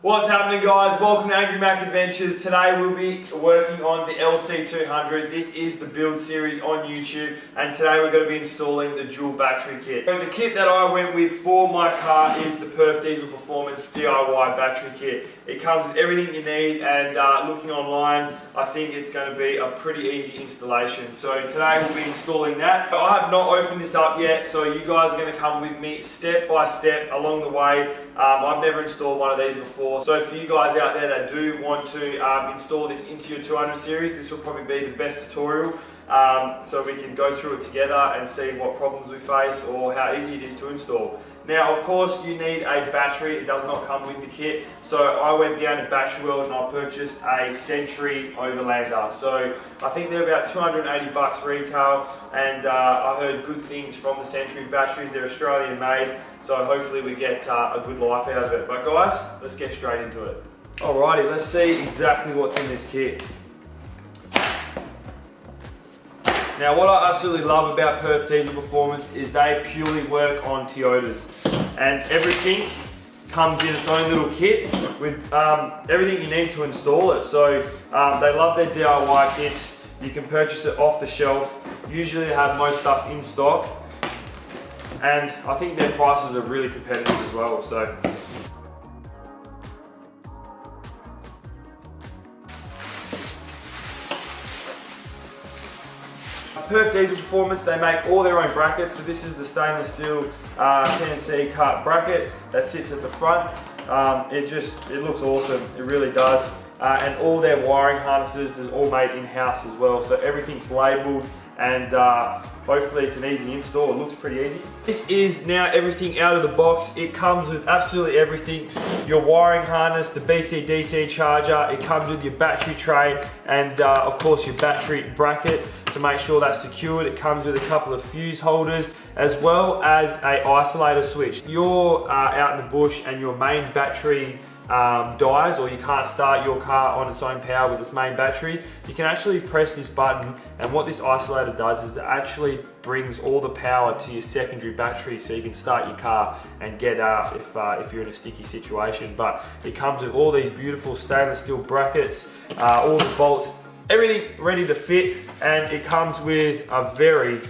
What's happening, guys? Welcome to Angry Mack Adventures. Today we'll be working on the LC200. This is the build series on YouTube, and today we're going to be installing the dual battery kit. So the kit that I went with for my car is the Perth Diesel Performance DIY battery kit. It comes with everything you need, and looking online, I think it's going to be a pretty easy installation. So today we'll be installing that. I have not opened this up yet, so you guys are going to come with me step by step along the way. I've never installed one of these before, so for you guys out there that do want to install this into your 200 series, this will probably be the best tutorial, so we can go through it together and see what problems we face or how easy it is to install. Now, of course, you need a battery. It does not come with the kit, so I went down to Battery World and I purchased a Century Overlander. So I think they're about 280 bucks retail, and I heard good things from the Century batteries. They're Australian made, so hopefully we get a good life out of it. But guys, let's get straight into it. Alrighty, let's see exactly what's in this kit. Now, what I absolutely love about Perth Diesel Performance is they purely work on Toyotas, and everything comes in its own little kit with everything you need to install it. So they love their DIY kits. You can purchase it off the shelf. Usually they have most stuff in stock, and I think their prices are really competitive as well. So Perth Diesel Performance, they make all their own brackets. So this is the stainless steel CNC cut bracket that sits at the front. It looks awesome, it really does. And all their wiring harnesses is all made in-house as well. So everything's labeled, and hopefully it's an easy install. It looks pretty easy. This is now everything out of the box. It comes with absolutely everything. Your wiring harness, the BC-DC charger, it comes with your battery tray, and of course your battery bracket to make sure that's secured. It comes with a couple of fuse holders as well as a isolator switch. If you're out in the bush and your main battery dies, or you can't start your car on its own power with its main battery, you can actually press this button, and what this isolator does is it actually brings all the power to your secondary battery, so you can start your car and get out if you're in a sticky situation. But it comes with all these beautiful stainless steel brackets, all the bolts, everything ready to fit, and it comes with a very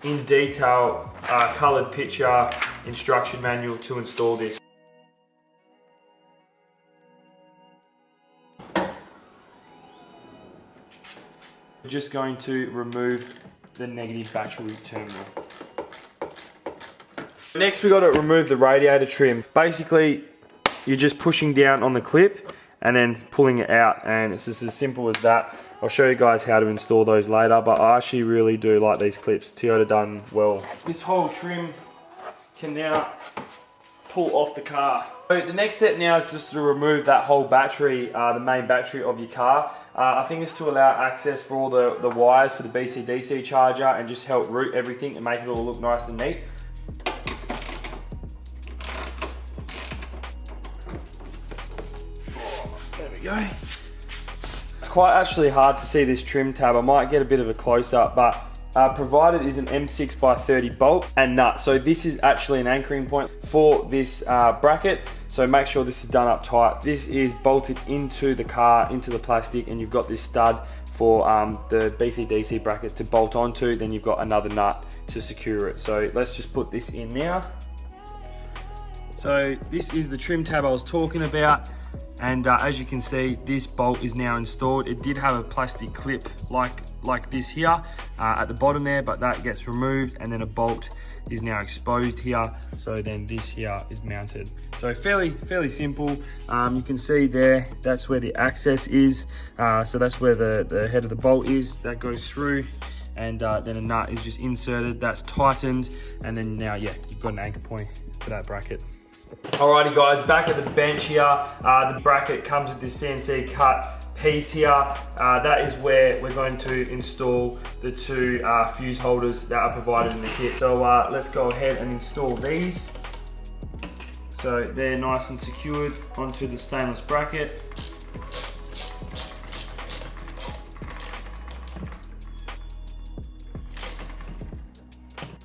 in detail coloured picture instruction manual to install this. We're just going to remove the negative battery terminal. Next, we got to remove the radiator trim. Basically, you're just pushing down on the clip and then pulling it out, and it's just as simple as that. I'll show you guys how to install those later, but I actually really do like these clips. Toyota done well. This whole trim can now pull off the car. So the next step now is just to remove that whole battery, the main battery of your car. I think it's to allow access for all the wires for the BC-DC charger and just help route everything and make it all look nice and neat. There we go. It's quite actually hard to see this trim tab. I might get a bit of a close-up, but provided is an M6 by 30 bolt and nut. So this is actually an anchoring point for this bracket. So make sure this is done up tight. This is bolted into the car, into the plastic, and you've got this stud for the BC-DC bracket to bolt onto. Then you've got another nut to secure it. So let's just put this in now. So this is the trim tab I was talking about. And as you can see, this bolt is now installed. It did have a plastic clip like this here at the bottom there, but that gets removed, and then a bolt is now exposed here. So then this here is mounted. So fairly simple. You can see there, that's where the access is. So that's where the head of the bolt is. That goes through, and then a nut is just inserted. That's tightened, and then now, yeah, you've got an anchor point for that bracket. Alrighty guys, back at the bench here. The bracket comes with this CNC cut piece here. That is where we're going to install the two fuse holders that are provided in the kit. So let's go ahead and install these. So they're nice and secured onto the stainless bracket.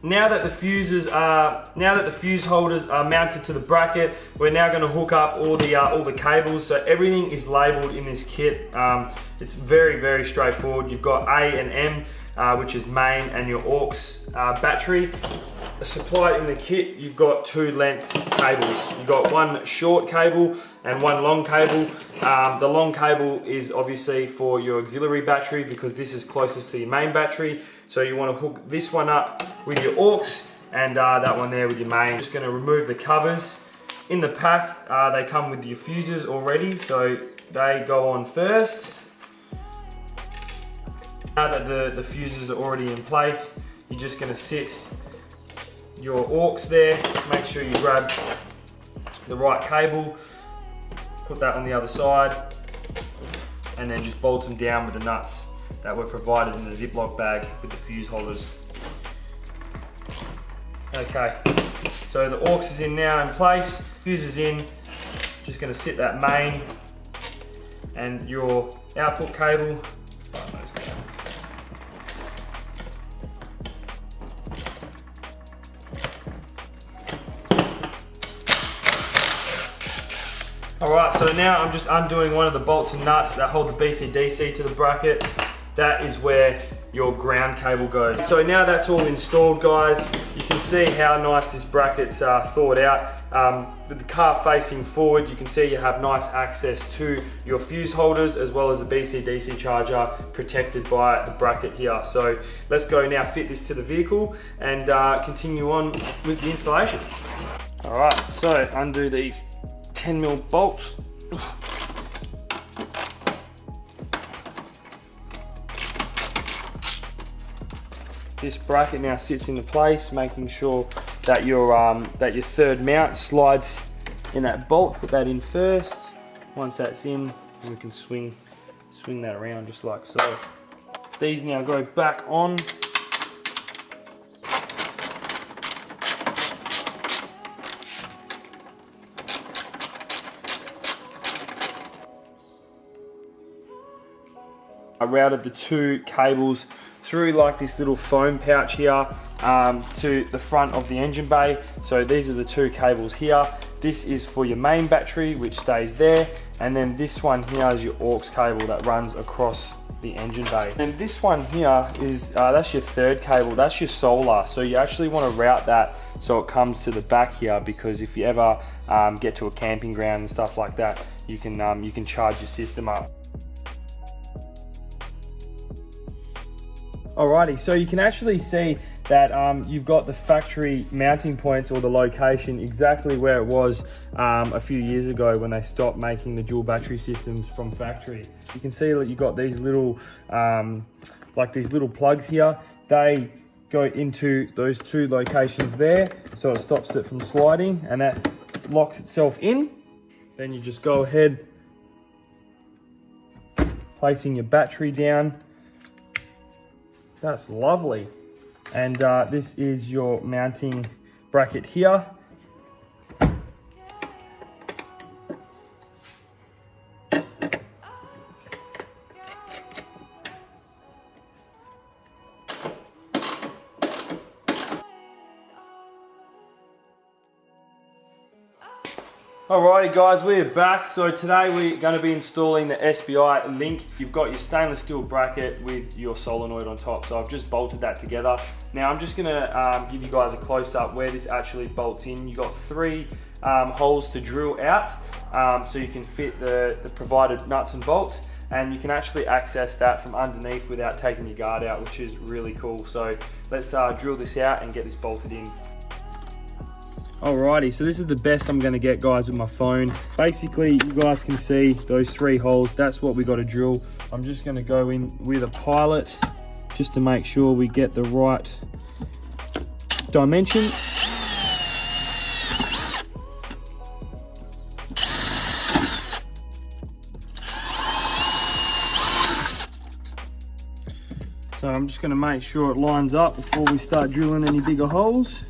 Now that the fuse holders are mounted to the bracket, we're now going to hook up all the cables. So everything is labeled in this kit. It's very, very straightforward. You've got A and M, which is main, and your aux battery. Supplied in the kit, you've got 2 length cables. You've got one short cable and one long cable. The long cable is obviously for your auxiliary battery because this is closest to your main battery. So you want to hook this one up with your aux and that one there with your main. Just going to remove the covers. In the pack, they come with your fuses already, so they go on first. Now that the fuses are already in place, you're just going to sit your aux there. Make sure you grab the right cable, put that on the other side, and then just bolt them down with the nuts that were provided in the Ziploc bag with the fuse holders. Okay, so the aux is in now in place, fuse is in. Just going to sit that main and your output cable. Alright, so now I'm just undoing one of the bolts and nuts that hold the BCDC to the bracket. That is where your ground cable goes. So now that's all installed, guys. You can see how nice this bracket's thought out. With the car facing forward, you can see you have nice access to your fuse holders as well as the BCDC charger protected by the bracket here. So let's go now fit this to the vehicle and continue on with the installation. Alright, so undo these 10mm bolts. This bracket now sits into place, making sure that your third mount slides in that bolt. Put that in first. Once that's in, we can swing that around just like so. These now go back on. I routed the 2 cables through like this little foam pouch here to the front of the engine bay. So these are the 2 cables here. This is for your main battery, which stays there, and then this one here is your aux cable that runs across the engine bay. And this one here is that's your 3rd cable. That's your solar. So you actually want to route that so it comes to the back here, because if you ever get to a camping ground and stuff like that, you can charge your system up. Alrighty, so you can actually see that you've got the factory mounting points, or the location exactly where it was a few years ago when they stopped making the dual battery systems from factory. You can see that you've got these little like these little plugs here. They go into those 2 locations there, so it stops it from sliding, and that locks itself in. Then you just go ahead placing your battery down. That's lovely. And this is your mounting bracket here. Alrighty guys, we're back. So today we're going to be installing the SBI link. You've got your stainless steel bracket with your solenoid on top. So I've just bolted that together. Now I'm just going to give you guys a close-up where this actually bolts in. You've got 3 holes to drill out, so you can fit the provided nuts and bolts, and you can actually access that from underneath without taking your guard out, which is really cool. So let's drill this out and get this bolted in. Alrighty, so this is the best I'm going to get, guys, with my phone. Basically, you guys can see those 3 holes. That's what we got to drill. I'm just going to go in with a pilot just to make sure we get the right dimension. So I'm just going to make sure it lines up before we start drilling any bigger holes.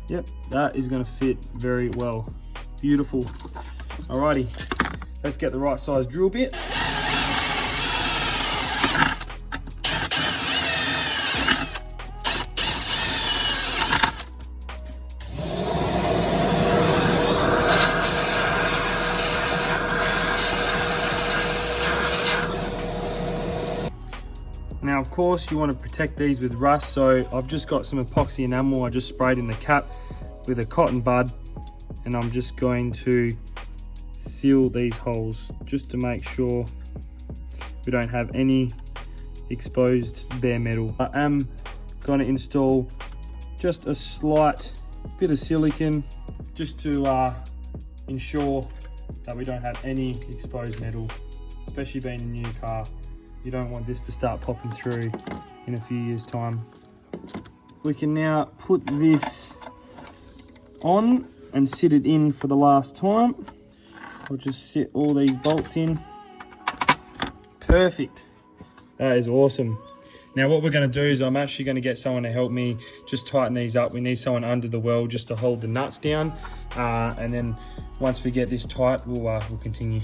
Yep, that is going to fit very well. Beautiful. Alrighty, let's get the right size drill bit. Now, of course, you want to protect these with rust, so I've just got some epoxy enamel I just sprayed in the cap with a cotton bud, and I'm just going to seal these holes just to make sure we don't have any exposed bare metal. I am going to install just a slight bit of silicone just to ensure that we don't have any exposed metal, especially being a new car. You don't want this to start popping through in a few years' time. We can now put this on and sit it in for the last time. I'll just sit all these bolts in. Perfect. That is awesome. Now what we're going to do is I'm actually going to get someone to help me just tighten these up. We need someone under the well just to hold the nuts down, and then once we get this tight, we'll continue.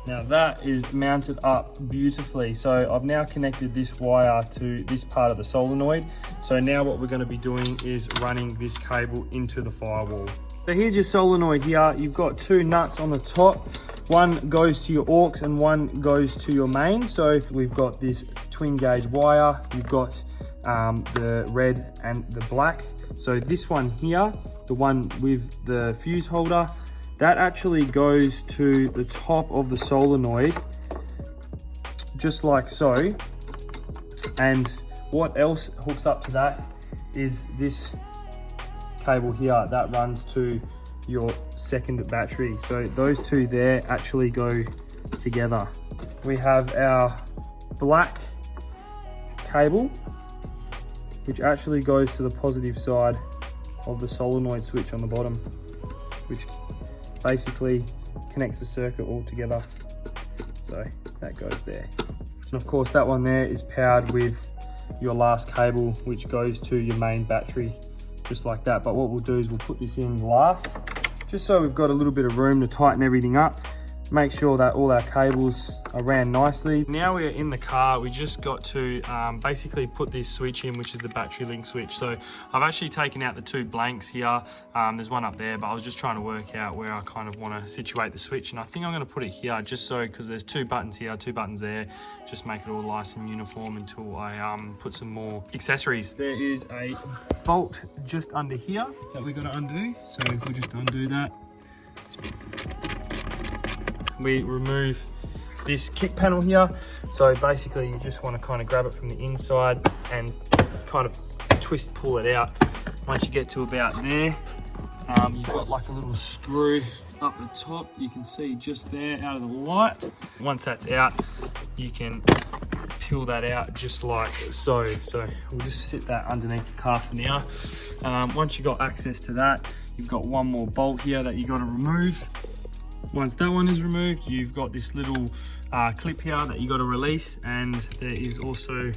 Now that is mounted up beautifully. So I've now connected this wire to this part of the solenoid. So now what we're going to be doing is running this cable into the firewall. So here's your solenoid here. You've got two nuts on the top. One goes to your aux and one goes to your main. So we've got this twin gauge wire. You've got the red and the black. So this one here, the one with the fuse holder, that actually goes to the top of the solenoid, just like so. And what else hooks up to that is this cable here that runs to your second battery. So those two there actually go together. We have our black cable, which actually goes to the positive side of the solenoid switch on the bottom, which basically connects the circuit all together. So that goes there. And of course that one there is powered with your last cable, which goes to your main battery, just like that. But what we'll do is we'll put this in last, just so we've got a little bit of room to tighten everything up. Make sure that all our cables are ran nicely. Now we're in the car, we just got to basically put this switch in, which is the battery link switch. So I've actually taken out the two blanks here. There's one up there, but I was just trying to work out where I kind of want to situate the switch. And I think I'm going to put it here just so, because there's two buttons here, two buttons there, just make it all nice and uniform until I put some more accessories. There is a bolt just under here that we're going to undo. So we'll just undo that. We remove this kick panel here. So basically you just want to kind of grab it from the inside and kind of pull it out. Once you get to about there, you've got like a little screw up the top. You can see just there out of the light. Once that's out, you can peel that out just like so. So we'll just sit that underneath the car for now. Once you've got access to that, you've got one more bolt here that you got to remove. Once that one is removed, you've got this little clip here that you got to release, and there is also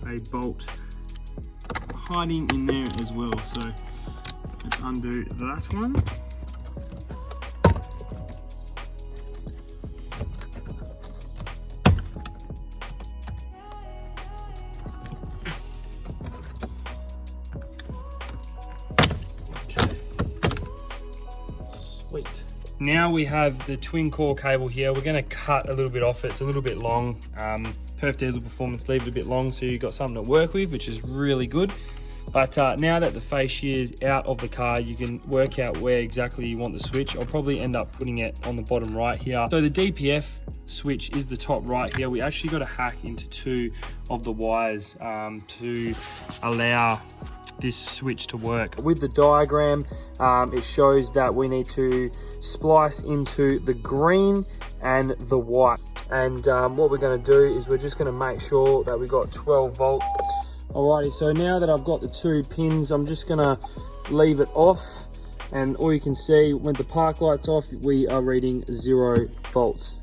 a bolt hiding in there as well. So let's undo that one. Sweet. Now we have the twin core cable here. We're going to cut a little bit off it. It's a little bit long. Perth Diesel Performance leave it a bit long, so you've got something to work with, which is really good. But now that the face shear is out of the car, you can work out where exactly you want the switch. I'll probably end up putting it on the bottom right here. So the DPF switch is the top right here. We actually got to hack into two of the wires to allow this switch to work. With the diagram, it shows that we need to splice into the green and the white. And what we're going to do is we're just going to make sure that we got 12 volt. Alrighty, so now that I've got the two pins, I'm just going to leave it off, and all you can see when the park light's off, we are reading 0 volts.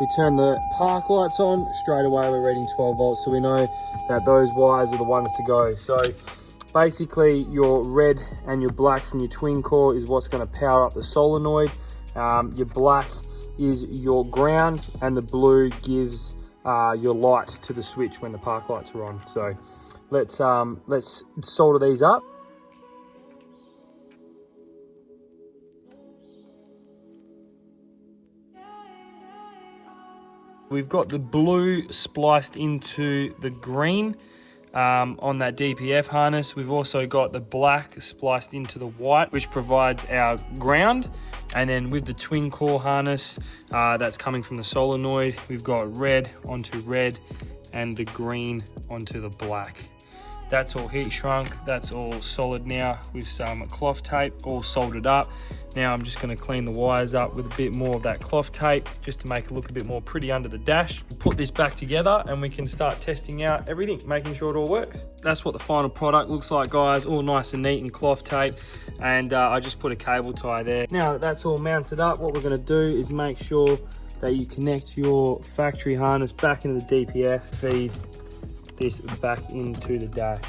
We turn the park lights on, straight away we're reading 12 volts, so we know that those wires are the ones to go. So basically your red and your black from your twin core is what's going to power up the solenoid. Your black is your ground, and the blue gives your light to the switch when the park lights are on. So let's solder these up. We've got the blue spliced into the green on that DPF harness. We've also got the black spliced into the white, which provides our ground. And then with the twin core harness that's coming from the solenoid, we've got red onto red and the green onto the black. That's all heat shrunk, that's all solid now with some cloth tape, all soldered up. Now I'm just gonna clean the wires up with a bit more of that cloth tape just to make it look a bit more pretty under the dash. We'll put this back together and we can start testing out everything, making sure it all works. That's what the final product looks like, guys, all nice and neat and cloth tape. And I just put a cable tie there. Now that that's all mounted up, what we're gonna do is make sure that you connect your factory harness back into the DPF, feed this back into the dash.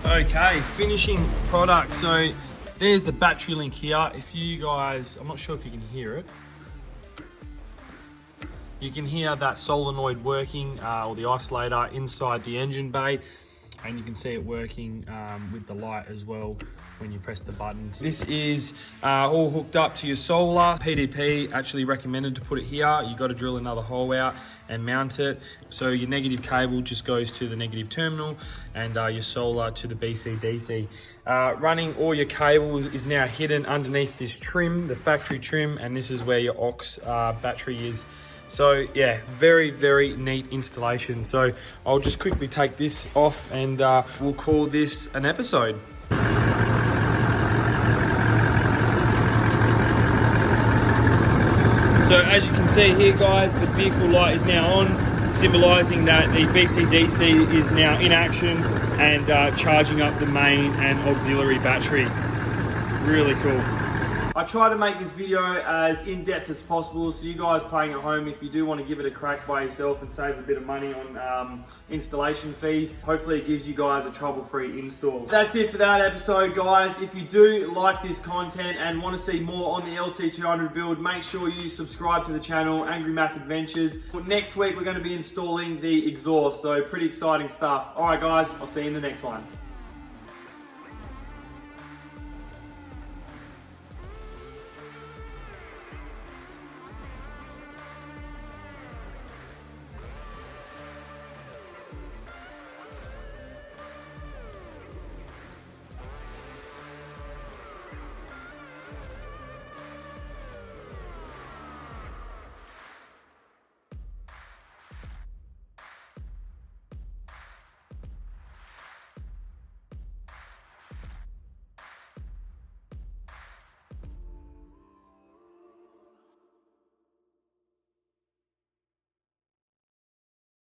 Okay, finishing product. So there's the battery link here. If you guys, I'm not sure if you can hear it. You can hear that solenoid working, or the isolator inside the engine bay, and you can see it working with the light as well when you press the buttons. This is all hooked up to your solar. PDP actually recommended to put it here. You got to drill another hole out and mount it. So your negative cable just goes to the negative terminal, and your solar to the BC-DC. Running all your cables is now hidden underneath this trim, the factory trim, and this is where your aux battery is. So yeah, very, very neat installation. So I'll just quickly take this off and we'll call this an episode. So as you can see here, guys, the vehicle light is now on, symbolizing that the BC-DC is now in action and charging up the main and auxiliary battery. Really cool. I try to make this video as in-depth as possible, so you guys playing at home, if you do want to give it a crack by yourself and save a bit of money on installation fees, hopefully it gives you guys a trouble-free install. That's it for that episode, guys. If you do like this content and want to see more on the LC200 build, make sure you subscribe to the channel, Angry Mack Adventures. Next week we're going to be installing the exhaust, so pretty exciting stuff. Alright guys, I'll see you in the next one.